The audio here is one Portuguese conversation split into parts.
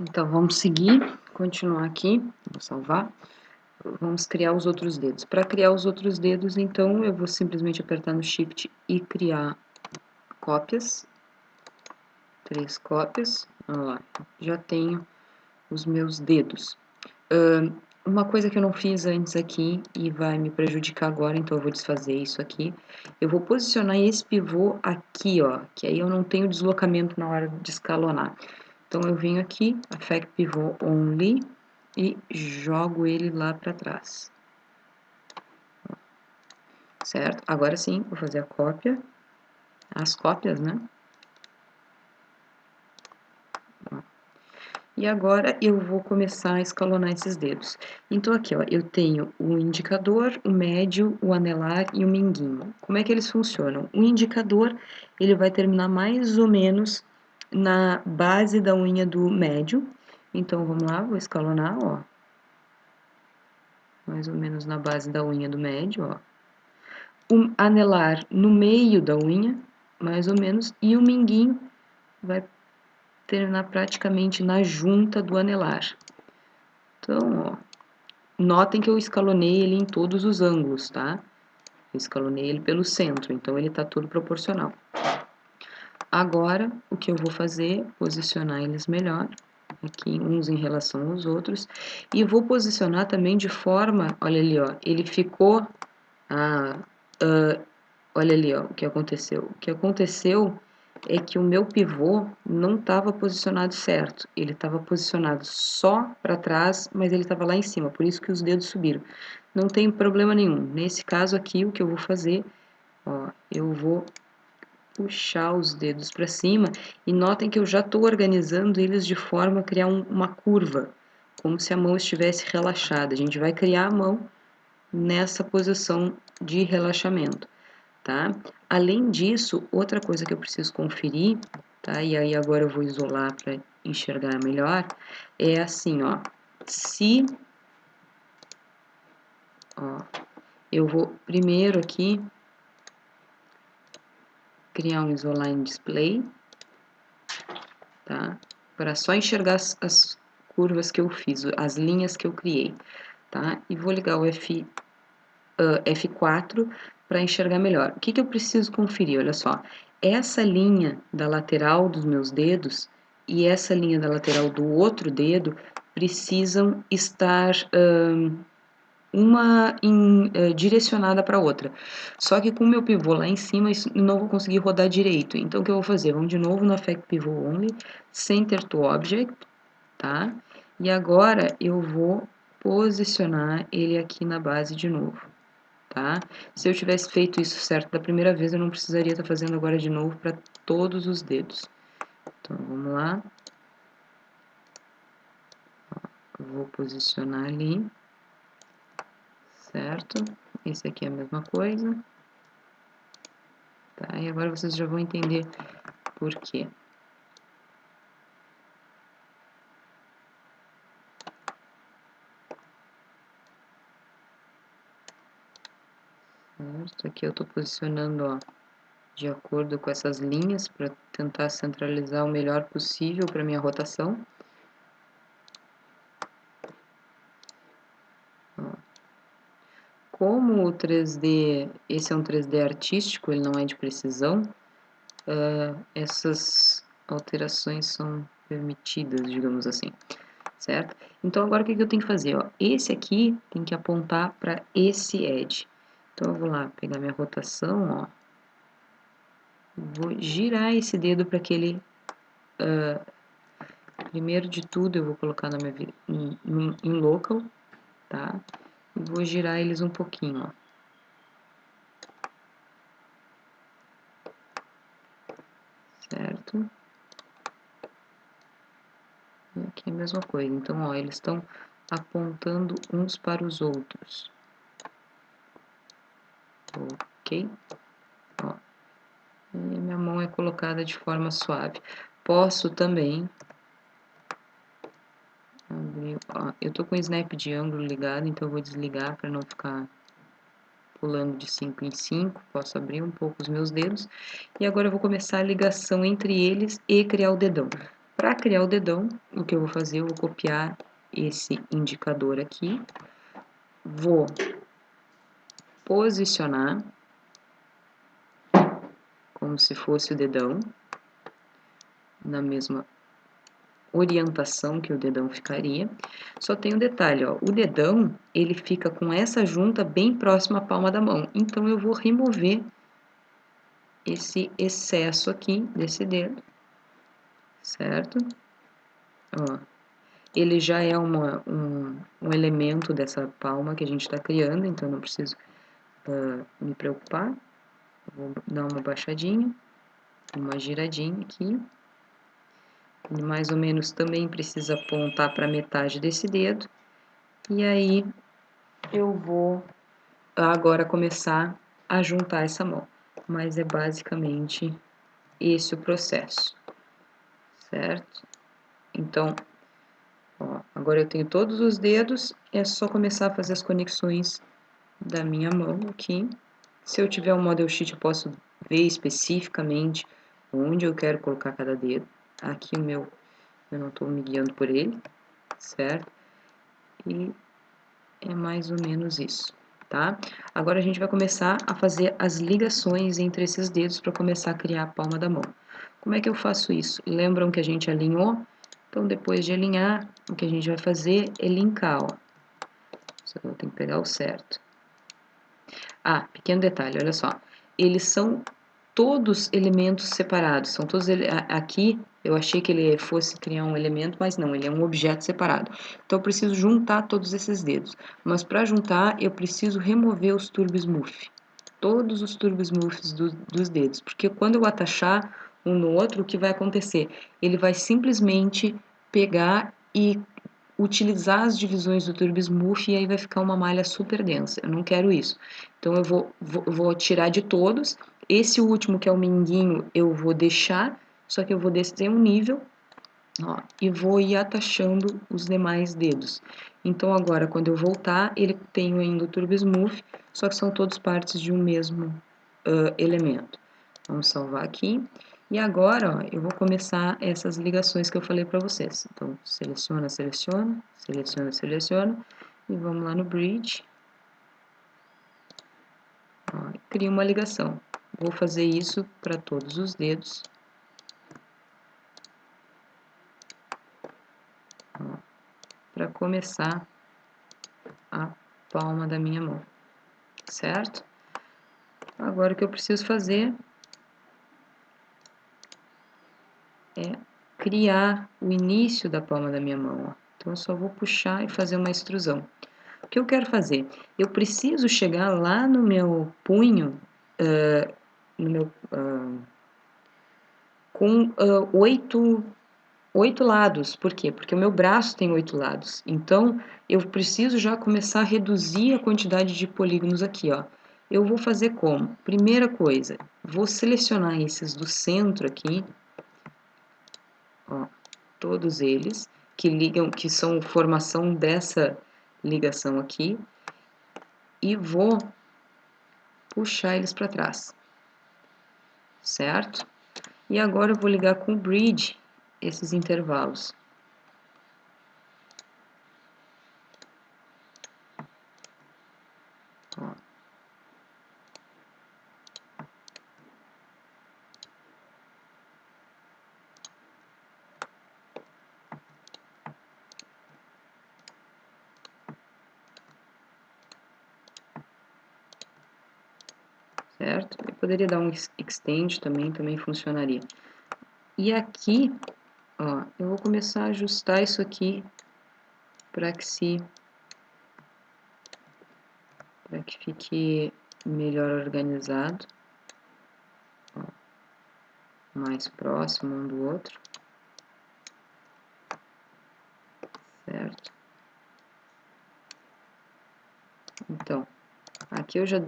Então, vamos seguir, continuar aqui, vou salvar. Vamos criar os outros dedos. Para criar os outros dedos, então, eu vou simplesmente apertar no Shift e criar cópias. 3 cópias. Olha lá, já tenho os meus dedos. Uma coisa que eu não fiz antes aqui e vai me prejudicar agora, então eu vou desfazer isso aqui. Eu vou posicionar esse pivô aqui, ó, que aí eu não tenho deslocamento na hora de escalonar. Então eu venho aqui, Affect Pivot Only, e jogo ele lá para trás. Certo? Agora sim, vou fazer a cópia, as cópias, né? E agora eu vou começar a escalonar esses dedos. Então aqui, ó, eu tenho o indicador, o médio, o anelar e o minguinho. Como é que eles funcionam? O indicador, ele vai terminar mais ou menos na base da unha do médio. Então vamos lá, vou escalonar, ó. Mais ou menos na base da unha do médio, ó. O anelar no meio da unha, mais ou menos, e o minguinho vai terminar praticamente na junta do anelar. Então, ó, notem que eu escalonei ele em todos os ângulos, tá? Eu escalonei ele pelo centro, então ele tá todo proporcional. Agora, o que eu vou fazer, posicionar eles melhor, aqui uns em relação aos outros, e vou posicionar também de forma, olha ali, ó, ele ficou, olha ali, ó, o que aconteceu. O que aconteceu é que o meu pivô não estava posicionado certo. Ele estava posicionado só para trás, mas ele estava lá em cima, por isso que os dedos subiram. Não tem problema nenhum. Nesse caso aqui, o que eu vou fazer, ó, eu vou puxar os dedos para cima e notem que eu já estou organizando eles de forma a criar uma curva, como se a mão estivesse relaxada. A gente vai criar a mão nessa posição de relaxamento. Tá? Além disso, outra coisa que eu preciso conferir, tá? E aí agora eu vou isolar para enxergar melhor, é assim, ó, se, ó, eu vou primeiro aqui criar um Isoline Display, tá? Para só enxergar as curvas que eu fiz, as linhas que eu criei, tá? E vou ligar o F4 para enxergar melhor. O que que eu preciso conferir? Olha só, essa linha da lateral dos meus dedos e essa linha da lateral do outro dedo precisam estar direcionada para a outra. Só que com o meu pivô lá em cima, isso, eu não vou conseguir rodar direito. Então, o que eu vou fazer? Vamos de novo no Affect Pivot Only, Center to Object, tá? E agora eu vou posicionar ele aqui na base de novo. Tá? Se eu tivesse feito isso certo da primeira vez, eu não precisaria estar fazendo agora de novo para todos os dedos. Então, vamos lá. Ó, vou posicionar ali, certo? Esse aqui é a mesma coisa. Tá? E agora vocês já vão entender por quê. Certo? Aqui eu estou posicionando, ó, de acordo com essas linhas para tentar centralizar o melhor possível para minha rotação. Ó. Como o 3D, esse é um 3D artístico, ele não é de precisão, essas alterações são permitidas, digamos assim, certo? Então agora o que eu tenho que fazer? Ó? Esse aqui tem que apontar para esse edge. Então eu vou lá pegar minha rotação, ó, vou girar esse dedo para que ele, primeiro de tudo eu vou colocar na minha, em local, tá? E vou girar eles um pouquinho, ó. Certo? E aqui é a mesma coisa. Então, ó, eles estão apontando uns para os outros. Ok? Ó. E minha mão é colocada de forma suave. Posso também abrir, ó, eu tô com o snap de ângulo ligado, então eu vou desligar para não ficar pulando de 5 em 5. Posso abrir um pouco os meus dedos. E agora eu vou começar a ligação entre eles e criar o dedão. Para criar o dedão, o que eu vou fazer? Eu vou copiar esse indicador aqui, vou posicionar como se fosse o dedão, na mesma orientação que o dedão ficaria. Só tem um detalhe, ó, o dedão, ele fica com essa junta bem próxima à palma da mão. Então, eu vou remover esse excesso aqui desse dedo, certo? Ó, ele já é um elemento dessa palma que a gente está criando, então não preciso me preocupar. Vou dar uma baixadinha, uma giradinha aqui. Ele mais ou menos também precisa apontar para metade desse dedo. E aí, eu vou agora começar a juntar essa mão. Mas é basicamente esse o processo, certo? Então, ó, agora eu tenho todos os dedos, é só começar a fazer as conexões da minha mão aqui. Se eu tiver um model sheet, eu posso ver especificamente onde eu quero colocar cada dedo. Aqui o meu, eu não estou me guiando por ele, certo? E é mais ou menos isso, tá? Agora a gente vai começar a fazer as ligações entre esses dedos para começar a criar a palma da mão. Como é que eu faço isso? Lembram que a gente alinhou? Então, depois de alinhar, o que a gente vai fazer é linkar, ó. Só que eu tenho que pegar o certo. Ah, pequeno detalhe, olha só. Eles são todos elementos separados. São todos aqui, eu achei que ele fosse criar um elemento, mas não, ele é um objeto separado. Então, eu preciso juntar todos esses dedos. Mas para juntar, eu preciso remover os turbo smooth. Todos os turbo smooths dos dedos. Porque quando eu atachar um no outro, o que vai acontecer? Ele vai simplesmente pegar e utilizar as divisões do turbo smooth e aí vai ficar uma malha super densa. Eu não quero isso. Então, eu vou tirar de todos. Esse último, que é o minguinho, eu vou deixar, só que eu vou descer um nível, ó, e vou ir atachando os demais dedos. Então, agora, quando eu voltar, ele tem ainda o turbo smooth, só que são todos partes de um mesmo elemento. Vamos salvar aqui. E agora, ó, eu vou começar essas ligações que eu falei para vocês. Então, seleciona, seleciona, seleciona, seleciona. E vamos lá no bridge. Ó, cria uma ligação. Vou fazer isso para todos os dedos. Para começar a palma da minha mão, certo? Agora o que eu preciso fazer é criar o início da palma da minha mão, ó. Então eu só vou puxar e fazer uma extrusão. O que eu quero fazer? Eu preciso chegar lá no meu punho, com 8 lados. Por quê? Porque o meu braço tem 8 lados. Então, eu preciso já começar a reduzir a quantidade de polígonos aqui, ó. Eu vou fazer como? Primeira coisa, vou selecionar esses do centro aqui, ó, todos eles, que ligam, que são formação dessa ligação aqui, e vou puxar eles para trás, certo? E agora eu vou ligar com o bridge esses intervalos. Ó. Certo? Eu poderia dar um extend também funcionaria. E aqui, ó, eu vou começar a ajustar isso aqui para que fique melhor organizado, ó, mais próximo um do outro, certo? Então, aqui eu já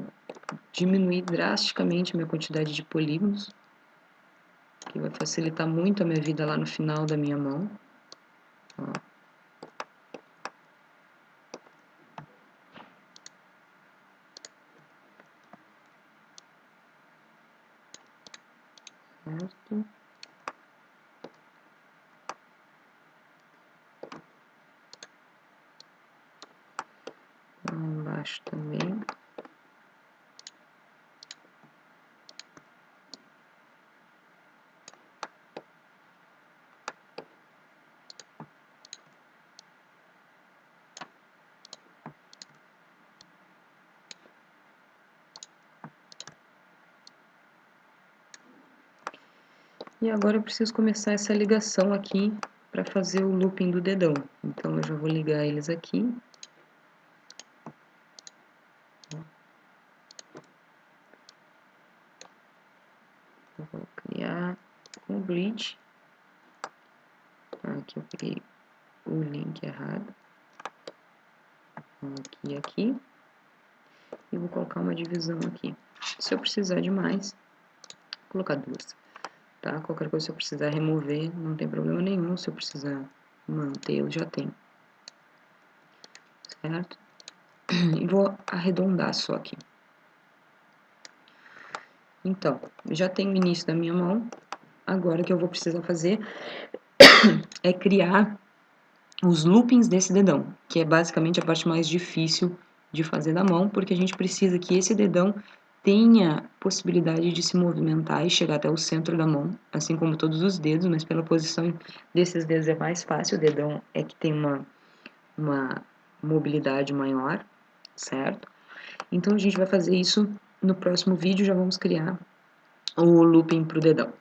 diminuí drasticamente a minha quantidade de polígonos, que vai facilitar muito a minha vida lá no final da minha mão. Ó. Certo? embaixo também. E agora eu preciso começar essa ligação aqui para fazer o looping do dedão. Então eu já vou ligar eles aqui. Eu vou criar um grid. Aqui eu peguei o link errado. Aqui e aqui. E vou colocar uma divisão aqui. Se eu precisar de mais, vou colocar duas. Tá? Qualquer coisa, se eu precisar remover, não tem problema nenhum. Se eu precisar manter, eu já tenho. Certo? E vou arredondar só aqui. Então, já tenho o início da minha mão. Agora o que eu vou precisar fazer é criar os loopings desse dedão, que é basicamente a parte mais difícil de fazer da mão, porque a gente precisa que esse dedão tenha possibilidade de se movimentar e chegar até o centro da mão, assim como todos os dedos, mas pela posição desses dedos é mais fácil, o dedão é que tem uma mobilidade maior, certo? Então a gente vai fazer isso no próximo vídeo, já vamos criar o looping para o dedão.